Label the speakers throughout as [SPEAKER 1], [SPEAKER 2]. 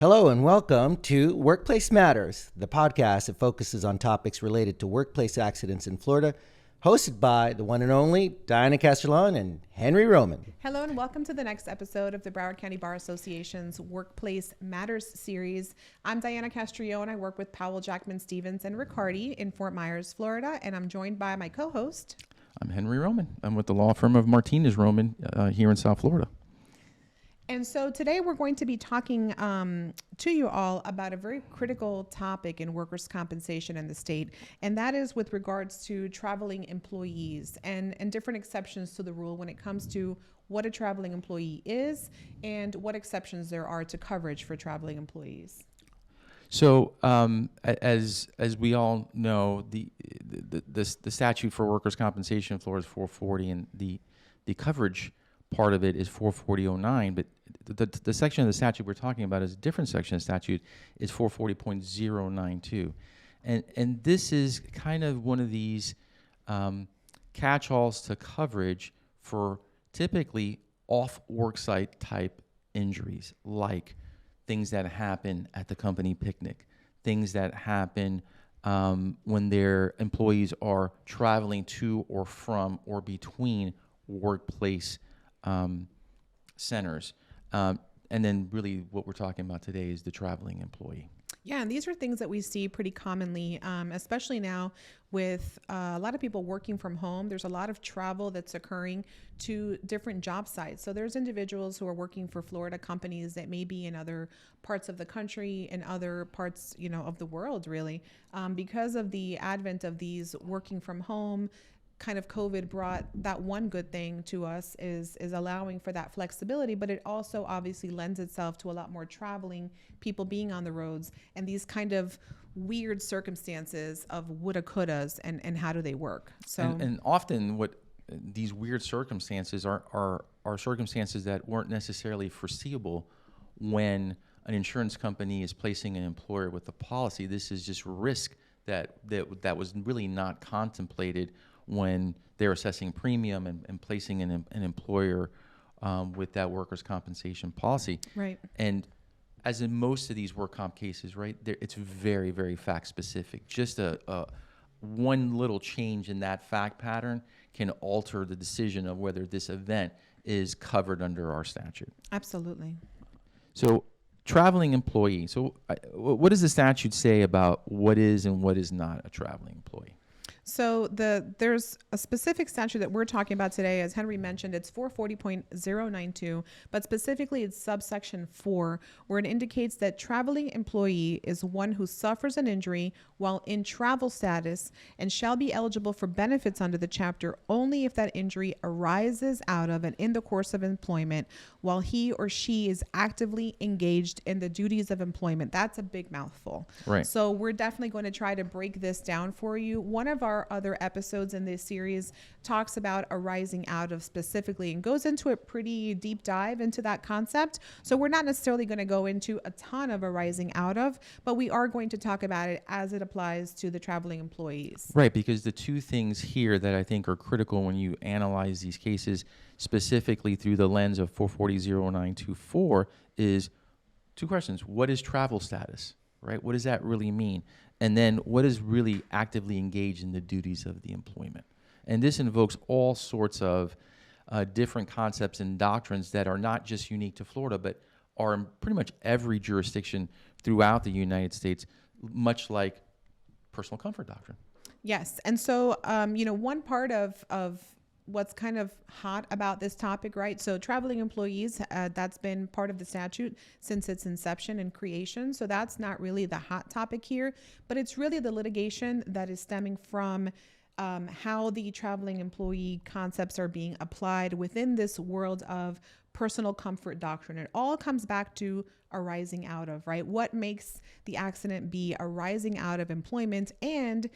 [SPEAKER 1] Hello and welcome to Workplace Matters, the podcast that focuses on topics related to workplace accidents in Florida, hosted by the one and only Diana Castrillon and Henry Roman.
[SPEAKER 2] Hello and welcome to the next episode of the Broward County Bar Association's Workplace Matters series. I'm Diana Castrillon. I work with Powell, Jackman, Stevens, and Riccardi in Fort Myers, Florida, and I'm joined by my co-host.
[SPEAKER 3] I'm Henry Roman. I'm with the law firm of Martinez Roman here in South Florida.
[SPEAKER 2] And so today we're going to be talking to you all about a very critical topic in workers' compensation in the state, and that is with regards to traveling employees and different exceptions to the rule when it comes to what a traveling employee is and what exceptions there are to coverage for traveling employees.
[SPEAKER 3] So, as we all know, the statute for workers' compensation in Florida is 440, and the coverage part of it is 440.09, but the section of the statute we're talking about is a different section of the statute, is 440.092. And this is kind of one of these catch-alls to coverage for typically off-work site type injuries, like things that happen at the company picnic, things that happen when their employees are traveling to or from or between workplace centers. And then really what we're talking about today is the traveling employee.
[SPEAKER 2] Yeah, and these are things that we see pretty commonly, especially now with a lot of people working from home. There's a lot of travel that's occurring to different job sites. So there's individuals who are working for Florida companies that may be in other parts of the country and other parts, of the world, really. Because of the advent of these working from home, kind of COVID brought that one good thing to us is allowing for that flexibility, but it also obviously lends itself to a lot more traveling, people being on the roads, and these kind of weird circumstances of woulda, couldas, and how do they work. So
[SPEAKER 3] and often what these weird circumstances are circumstances that weren't necessarily foreseeable when an insurance company is placing an employer with a policy. This is just risk that was really not contemplated when they're assessing premium and placing an employer with that workers' compensation policy.
[SPEAKER 2] Right.
[SPEAKER 3] And as in most of these work comp cases, right, it's very, very fact specific. Just a one little change in that fact pattern can alter the decision of whether this event is covered under our statute.
[SPEAKER 2] Absolutely.
[SPEAKER 3] So traveling employee. So what does the statute say about what is and what is not a traveling employee?
[SPEAKER 2] So there's a specific statute that we're talking about today. As Henry mentioned, it's 440.092, but specifically it's subsection 4, where it indicates that traveling employee is one who suffers an injury while in travel status and shall be eligible for benefits under the chapter only if that injury arises out of and in the course of employment while he or she is actively engaged in the duties of employment. That's a big mouthful.
[SPEAKER 3] Right.
[SPEAKER 2] So we're definitely going to try to break this down for you. One of our other episodes in this series talks about arising out of specifically and goes into a pretty deep dive into that concept. So we're not necessarily going to go into a ton of arising out of, but we are going to talk about it as it applies to the traveling employees.
[SPEAKER 3] Right, because the two things here that I think are critical when you analyze these cases specifically through the lens of 440.0924 is two questions. What is travel status, right? What does that really mean? And then what is really actively engaged in the duties of the employment? And this invokes all sorts of different concepts and doctrines that are not just unique to Florida, but are in pretty much every jurisdiction throughout the United States, much like personal comfort doctrine.
[SPEAKER 2] Yes. And so, one part of what's kind of hot about this topic, right? So traveling employees, that's been part of the statute since its inception and creation. So that's not really the hot topic here, but it's really the litigation that is stemming from how the traveling employee concepts are being applied within this world of personal comfort doctrine. It all comes back to arising out of, right? What makes the accident be arising out of employment? And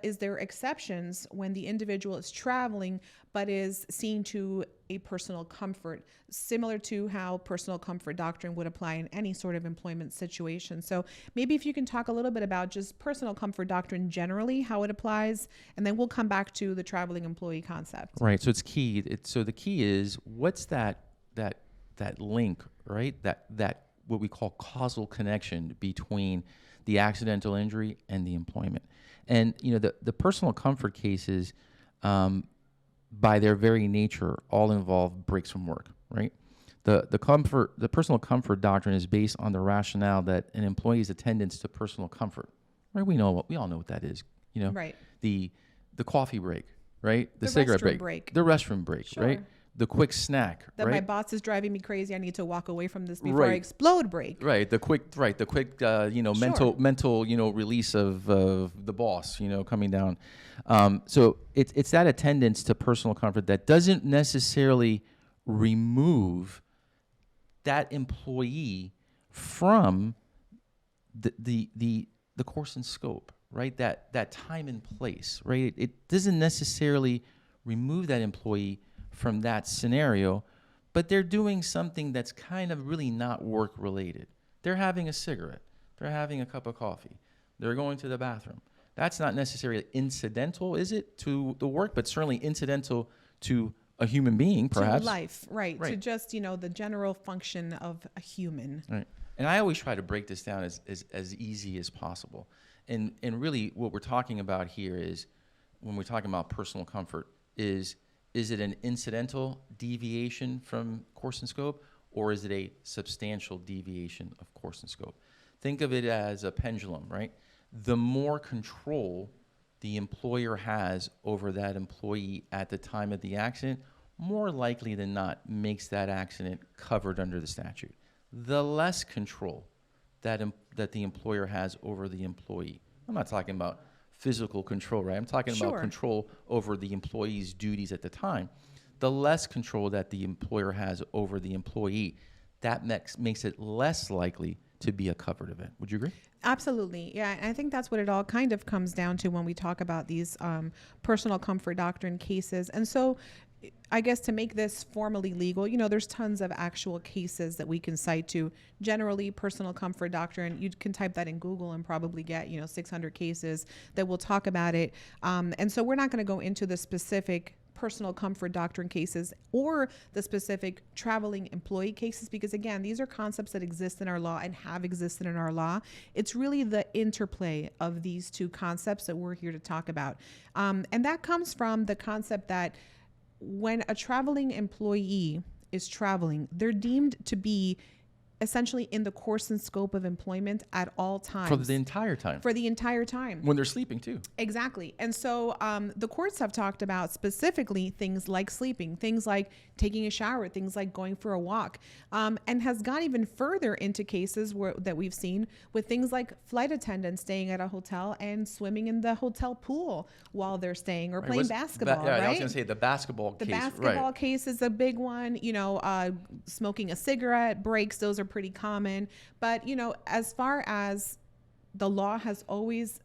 [SPEAKER 2] is there exceptions when the individual is traveling but is seen to a personal comfort, similar to how personal comfort doctrine would apply in any sort of employment situation? So maybe if you can talk a little bit about just personal comfort doctrine generally, how it applies, and then we'll come back to the traveling employee concept.
[SPEAKER 3] Right. So it's key. So the key is what's that link, right? That what we call causal connection between the accidental injury and the employment. And the personal comfort cases, by their very nature, all involve breaks from work, right? The personal comfort doctrine is based on the rationale that an employee's attendance to personal comfort, right? We all know what that is,
[SPEAKER 2] Right.
[SPEAKER 3] The coffee break, right?
[SPEAKER 2] The
[SPEAKER 3] cigarette
[SPEAKER 2] restroom
[SPEAKER 3] break,
[SPEAKER 2] break.
[SPEAKER 3] the restroom break,
[SPEAKER 2] Sure.
[SPEAKER 3] right? The quick snack,
[SPEAKER 2] That
[SPEAKER 3] right?
[SPEAKER 2] my boss is driving me crazy. I need to walk away from this before I
[SPEAKER 3] Right.
[SPEAKER 2] explode break.
[SPEAKER 3] Right, the quick, mental, release of the boss, coming down. So it's that attendance to personal comfort that doesn't necessarily remove that employee from the course and scope, right? That time and place, right? It doesn't necessarily remove that employee from that scenario, but they're doing something that's kind of really not work related. They're having a cigarette. They're having a cup of coffee. They're going to the bathroom. That's not necessarily incidental, is it, to the work, but certainly incidental to a human being, perhaps.
[SPEAKER 2] To life, right.
[SPEAKER 3] Right.
[SPEAKER 2] To just, the general function of a human.
[SPEAKER 3] Right. And I always try to break this down as easy as possible. And really what we're talking about here is, when we're talking about personal comfort, is it an incidental deviation from course and scope, or is it a substantial deviation of course and scope? Think of it as a pendulum, right? The more control the employer has over that employee at the time of the accident, more likely than not makes that accident covered under the statute. The less control that the employer has over the employee. I'm not talking about physical control, right? I'm talking
[SPEAKER 2] Sure.
[SPEAKER 3] about control over the employee's duties at the time. The less control that the employer has over the employee, that makes it less likely to be a covered event. Would you agree?
[SPEAKER 2] Absolutely. Yeah. And I think that's what it all kind of comes down to when we talk about these personal comfort doctrine cases. And so I guess to make this formally legal, there's tons of actual cases that we can cite to. Generally, personal comfort doctrine, you can type that in Google and probably get, 600 cases that will talk about it. And so we're not going to go into the specific personal comfort doctrine cases or the specific traveling employee cases, because again, these are concepts that exist in our law and have existed in our law. It's really the interplay of these two concepts that we're here to talk about. And that comes from the concept that when a traveling employee is traveling, they're deemed to be essentially in the course and scope of employment at all times.
[SPEAKER 3] For the entire time.
[SPEAKER 2] For the entire time.
[SPEAKER 3] When they're sleeping too.
[SPEAKER 2] Exactly. And so the courts have talked about specifically things like sleeping, things like taking a shower, things like going for a walk, and has gone even further into cases that we've seen with things like flight attendants staying at a hotel and swimming in the hotel pool while they're staying, or playing basketball, right?
[SPEAKER 3] I was going to say the basketball case.
[SPEAKER 2] The basketball case is a big one. Smoking a cigarette breaks, those are pretty common. But, as far as the law has always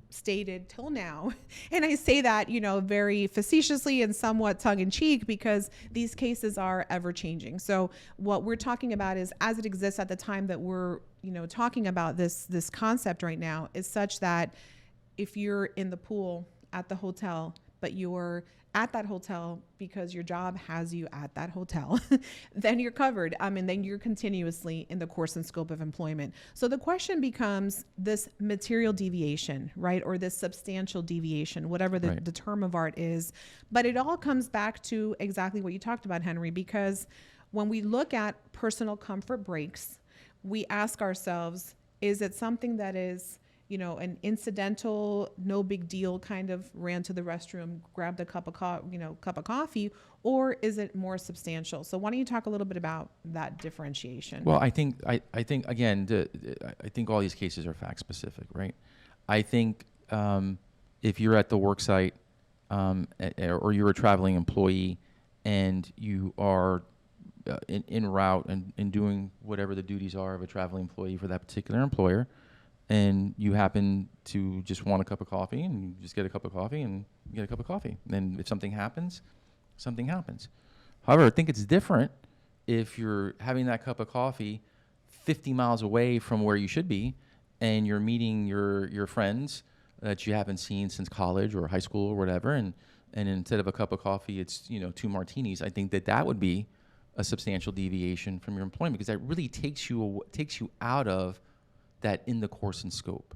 [SPEAKER 2] stated till now, and I say that, very facetiously and somewhat tongue in cheek, because these cases are ever changing. So what we're talking about is, as it exists at the time that we're, talking about this concept right now, is such that if you're in the pool at the hotel, but you're at that hotel because your job has you at that hotel, then you're covered. And then you're continuously in the course and scope of employment. So the question becomes this material deviation, right? Or this substantial deviation, whatever the term of art is. But it all comes back to exactly what you talked about, Henry, because when we look at personal comfort breaks, we ask ourselves, is it something that is an incidental, no big deal, kind of ran to the restroom, grabbed a cup of coffee, or is it more substantial? So why don't you talk a little bit about that differentiation?
[SPEAKER 3] Well, I think again, I think all these cases are fact specific, right? I think if you're at the work site or you're a traveling employee and you are en route and doing whatever the duties are of a traveling employee for that particular employer, and you happen to just want a cup of coffee, and you just get a cup of coffee, and you get a cup of coffee. And then if something happens, something happens. However, I think it's different if you're having that cup of coffee 50 miles away from where you should be, and you're meeting your friends that you haven't seen since college or high school or whatever, and instead of a cup of coffee, it's 2 martinis. I think that would be a substantial deviation from your employment, because that really takes you out of that in the course and scope.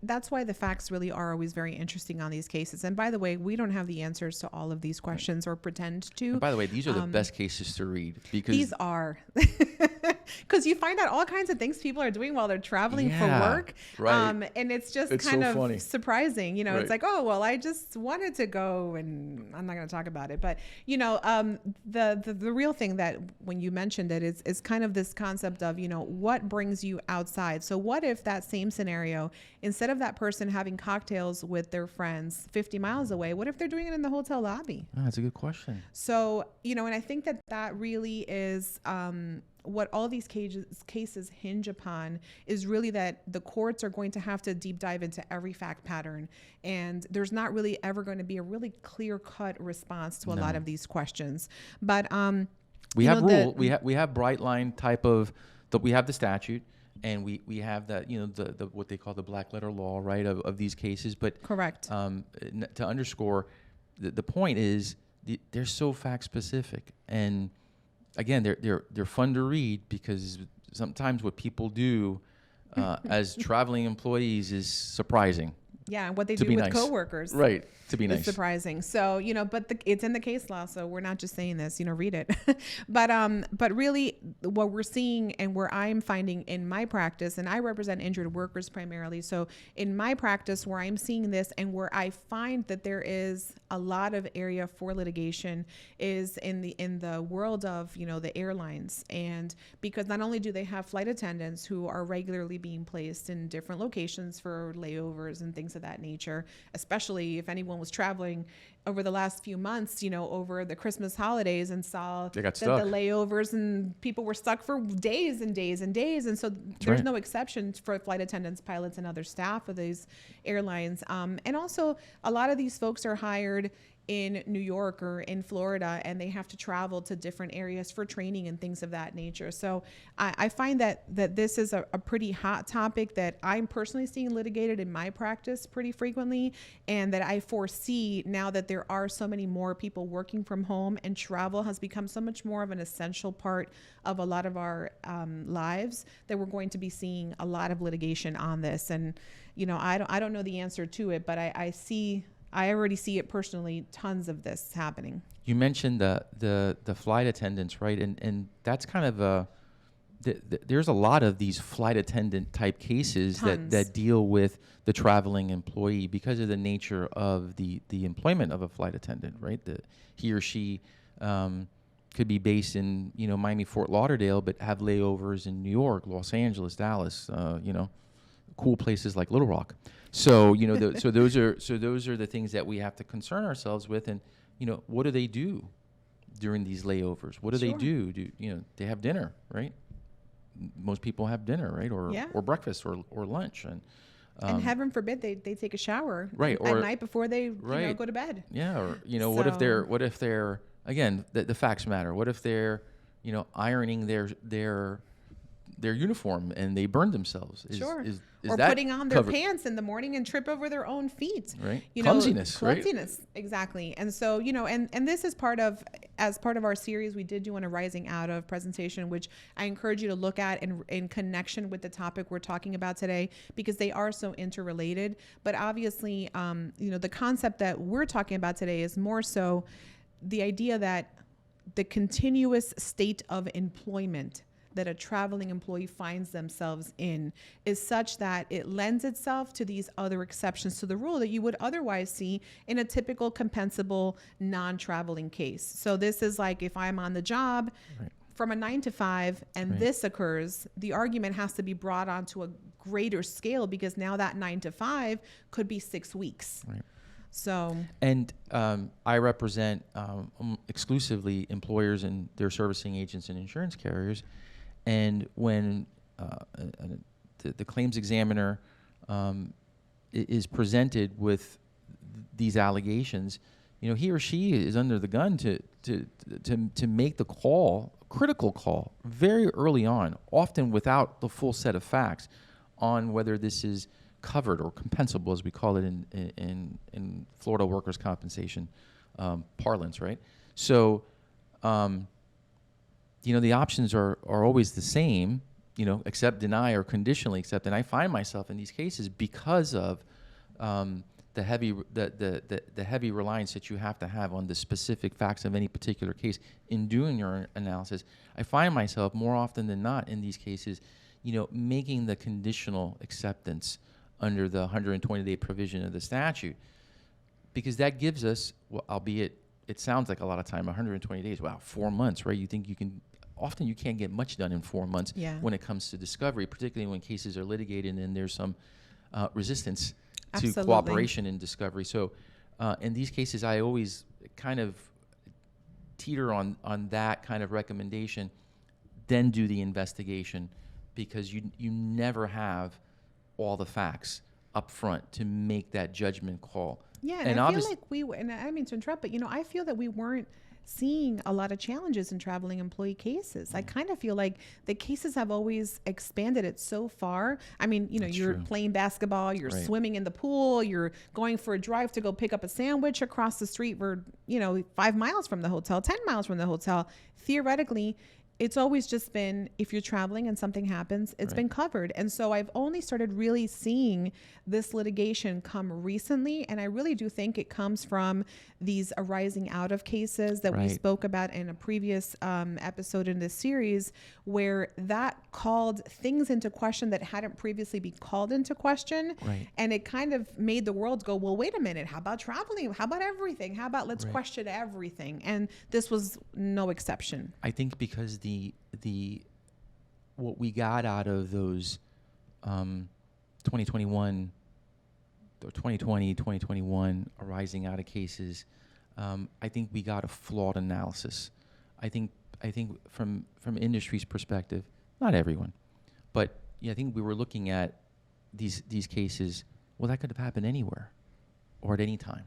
[SPEAKER 2] That's why the facts really are always very interesting on these cases. And by the way, we don't have the answers to all of these questions or pretend to.
[SPEAKER 3] And by the way, these are the best cases to read, because
[SPEAKER 2] these are, because you find out all kinds of things people are doing while they're traveling for work.
[SPEAKER 3] Right.
[SPEAKER 2] And it's just
[SPEAKER 3] It's
[SPEAKER 2] kind
[SPEAKER 3] so
[SPEAKER 2] of
[SPEAKER 3] funny.
[SPEAKER 2] surprising.
[SPEAKER 3] Right.
[SPEAKER 2] It's like, oh, well, I just wanted to go, and I'm not going to talk about it. But, the real thing that when you mentioned it is kind of this concept of, what brings you outside. So what if that same scenario, instead of that person having cocktails with their friends 50 miles away, what if they're doing it in the hotel lobby?
[SPEAKER 3] Oh, that's a good question.
[SPEAKER 2] So, and I think that really is what all these cases hinge upon, is really that the courts are going to have to deep dive into every fact pattern. And there's not really ever going to be a really clear-cut response to a lot of these questions. But
[SPEAKER 3] we have bright line type of, we have the statute. And we have that, the what they call the black letter law, right, of these cases. But
[SPEAKER 2] correct.
[SPEAKER 3] To underscore, the point is they're so fact specific, and again, they're fun to read, because sometimes what people do as traveling employees is surprising.
[SPEAKER 2] Yeah, and what they do with coworkers.
[SPEAKER 3] Right, to be nice.
[SPEAKER 2] It's surprising. So, but it's in the case law, so we're not just saying this, read it. But really what we're seeing, and where I'm finding in my practice, and I represent injured workers primarily. So in my practice, where I'm seeing this and where I find that there is a lot of area for litigation is in the world of, the airlines. And because not only do they have flight attendants who are regularly being placed in different locations for layovers and things of that nature, especially if anyone was traveling over the last few months, over the Christmas holidays, and saw
[SPEAKER 3] they got
[SPEAKER 2] that
[SPEAKER 3] stuck.
[SPEAKER 2] the layovers and people were stuck for days and days and days. And so there's no exception for flight attendants, pilots, and other staff of these airlines. And also a lot of these folks are hired in New York or in Florida, and they have to travel to different areas for training and things of that nature. So I find that this is a pretty hot topic that I'm personally seeing litigated in my practice pretty frequently, and that I foresee now that there are so many more people working from home, and travel has become so much more of an essential part of a lot of our lives, that we're going to be seeing a lot of litigation on this. And I don't know the answer to it, but I already see it personally, tons of this happening.
[SPEAKER 3] You mentioned the flight attendants, right? And that's kind of there's a lot of these flight attendant type cases that deal with the traveling employee, because of the nature of the employment of a flight attendant, right? He or she could be based in Miami, Fort Lauderdale, but have layovers in New York, Los Angeles, Dallas, cool places like Little Rock. So so those are the things that we have to concern ourselves with. And what do they do during these layovers? What do they do? They have dinner, right? Most people have dinner, right, or breakfast or lunch, and
[SPEAKER 2] heaven forbid they take a shower
[SPEAKER 3] right
[SPEAKER 2] at night before they go to bed.
[SPEAKER 3] Yeah, or what if they're again, the facts matter. What if they're ironing their uniform and they burn themselves?
[SPEAKER 2] Or
[SPEAKER 3] that
[SPEAKER 2] putting on their
[SPEAKER 3] covered?
[SPEAKER 2] Pants in the morning and trip over their own feet.
[SPEAKER 3] Right. Clumsiness, right?
[SPEAKER 2] Exactly. And so, and this is as part of our series we did do a Rising Out of presentation, which I encourage you to look at in connection with the topic we're talking about today, because they are so interrelated. But obviously, the concept that we're talking about today is more so the idea that the continuous state of employment that a traveling employee finds themselves in is such that it lends itself to these other exceptions to the rule that you would otherwise see in a typical compensable non-traveling case. So this is like if I'm on the job from a 9 to 5 and this occurs, the argument has to be brought onto a greater scale, because now that 9 to 5 could be 6 weeks.
[SPEAKER 3] Right.
[SPEAKER 2] So,
[SPEAKER 3] and I represent exclusively employers and their servicing agents and insurance carriers. And when the claims examiner is presented with these allegations, he or she is under the gun to make the critical call, very early on, often without the full set of facts, on whether this is covered or compensable, as we call it in Florida workers' compensation parlance, right? So the options are always the same, accept, deny, or conditionally accept. And I find myself in these cases because of the heavy reliance that you have to have on the specific facts of any particular case in doing your analysis. I find myself more often than not in these cases, making the conditional acceptance under the 120-day provision of the statute, because that gives us, albeit it sounds like a lot of time, 120 days. Wow, 4 months, right? You think you can. Often you can't get much done in 4 months when it comes to discovery, particularly when cases are litigated and there's some resistance to cooperation in discovery. So in these cases, I always kind of teeter on that kind of recommendation, then do the investigation, because you never have all the facts up front to make that judgment call.
[SPEAKER 2] Yeah, and I feel like and I mean to interrupt, but I feel that we weren't seeing a lot of challenges in traveling employee cases. I kind of feel like the cases have always expanded it so far. I mean, you're playing basketball, you're swimming in the pool, you're going for a drive to go pick up a sandwich across the street for, 5 miles from the hotel, 10 miles from the hotel. Theoretically, it's always just been, if you're traveling and something happens, it's been covered. And so I've only started really seeing this litigation come recently. And I really do think it comes from these arising out of cases that we spoke about in a previous episode in this series, where that called things into question that hadn't previously been called into question. And it kind of made the world go, well, wait a minute, how about traveling? How about everything? How about let's question everything? And this was no exception.
[SPEAKER 3] I think because what we got out of those 2021 or 2020, 2021 arising out of cases, I think we got a flawed analysis. I think from industry's perspective, not everyone, but I think we were looking at these cases. Well, that could have happened anywhere or at any time,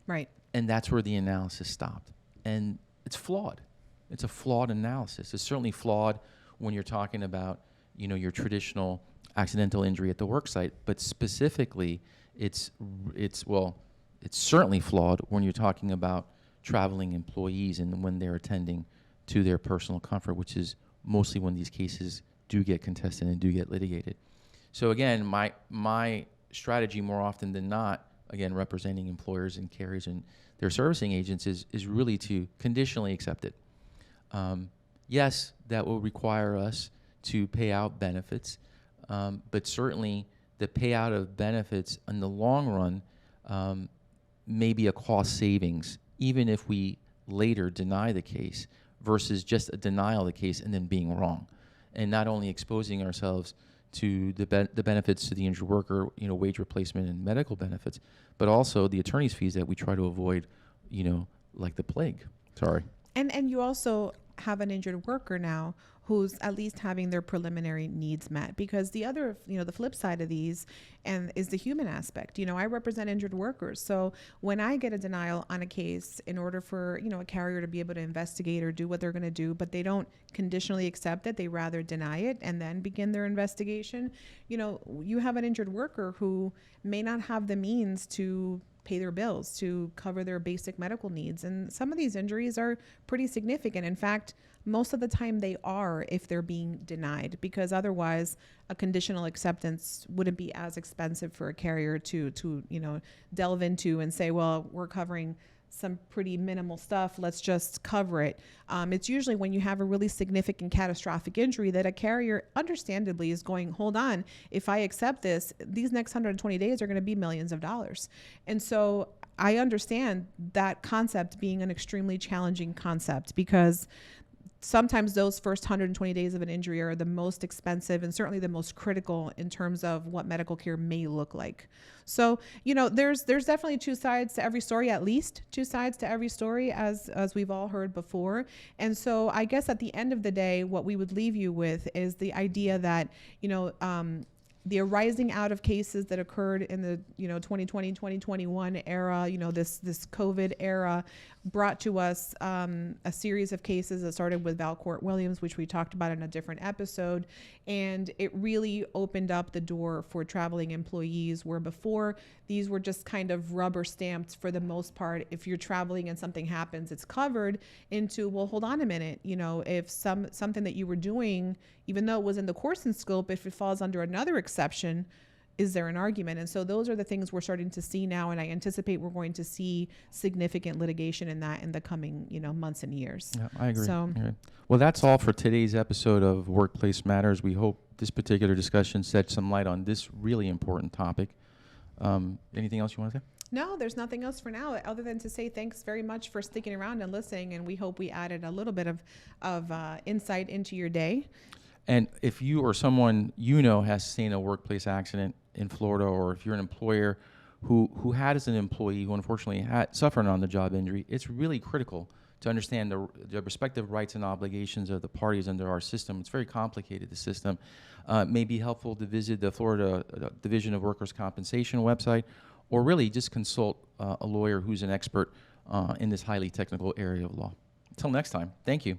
[SPEAKER 2] right? And
[SPEAKER 3] that's where the analysis stopped, and it's flawed. It's a flawed analysis. It's certainly flawed when you're talking about, your traditional accidental injury at the work site, but specifically, it's certainly flawed when you're talking about traveling employees and when they're attending to their personal comfort, which is mostly when these cases do get contested and do get litigated. So again, my strategy more often than not, again, representing employers and carriers and their servicing agents is really to conditionally accept it. Yes, that will require us to pay out benefits, but certainly the payout of benefits in the long run may be a cost savings, even if we later deny the case, versus just a denial of the case and then being wrong, and not only exposing ourselves to the benefits to the injured worker, wage replacement and medical benefits, but also the attorney's fees that we try to avoid, like the plague. Sorry.
[SPEAKER 2] And you also have an injured worker now who's at least having their preliminary needs met, because the other, the flip side of these is the human aspect. I represent injured workers. So when I get a denial on a case, in order for, a carrier to be able to investigate or do what they're going to do, but they don't conditionally accept it, they rather deny it and then begin their investigation. You have an injured worker who may not have the means to pay their bills, to cover their basic medical needs. And some of these injuries are pretty significant. In fact, most of the time they are, if they're being denied, because otherwise a conditional acceptance wouldn't be as expensive for a carrier to delve into and say, well, we're covering some pretty minimal stuff, let's just cover it. It's usually when you have a really significant catastrophic injury that a carrier understandably is going, hold on, if I accept this, these next 120 days are going to be millions of dollars. And so I understand that concept being an extremely challenging concept, because sometimes those first 120 days of an injury are the most expensive and certainly the most critical in terms of what medical care may look like. So, there's definitely two sides to every story, at least two sides to every story, as we've all heard before. And so I guess at the end of the day, what we would leave you with is the idea that, the arising out of cases that occurred in the 2020 2021 era, this COVID era, brought to us a series of cases that started with Valcourt Williams, which we talked about in a different episode, and it really opened up the door for traveling employees, where before these were just kind of rubber stamped for the most part. If you're traveling and something happens, it's covered, into, well, hold on a minute, if something that you were doing, even though it was in the course and scope, if it falls under another exception, is there an argument? And so those are the things we're starting to see now, and I anticipate we're going to see significant litigation in that in the coming months and years.
[SPEAKER 3] Yeah, I agree.
[SPEAKER 2] So,
[SPEAKER 3] well, that's all for today's episode of Workplace Matters. We hope this particular discussion shed some light on this really important topic. Anything else you want to say?
[SPEAKER 2] No, there's nothing else for now, other than to say thanks very much for sticking around and listening, and we hope we added a little bit of insight into your day.
[SPEAKER 3] And if you or someone has seen a workplace accident in Florida, or if you're an employer who had as an employee who unfortunately suffered an on-the-job injury, it's really critical to understand the respective rights and obligations of the parties under our system. It's very complicated, the system. It may be helpful to visit the Florida Division of Workers' Compensation website, or really just consult a lawyer who's an expert in this highly technical area of law. Until next time, thank you.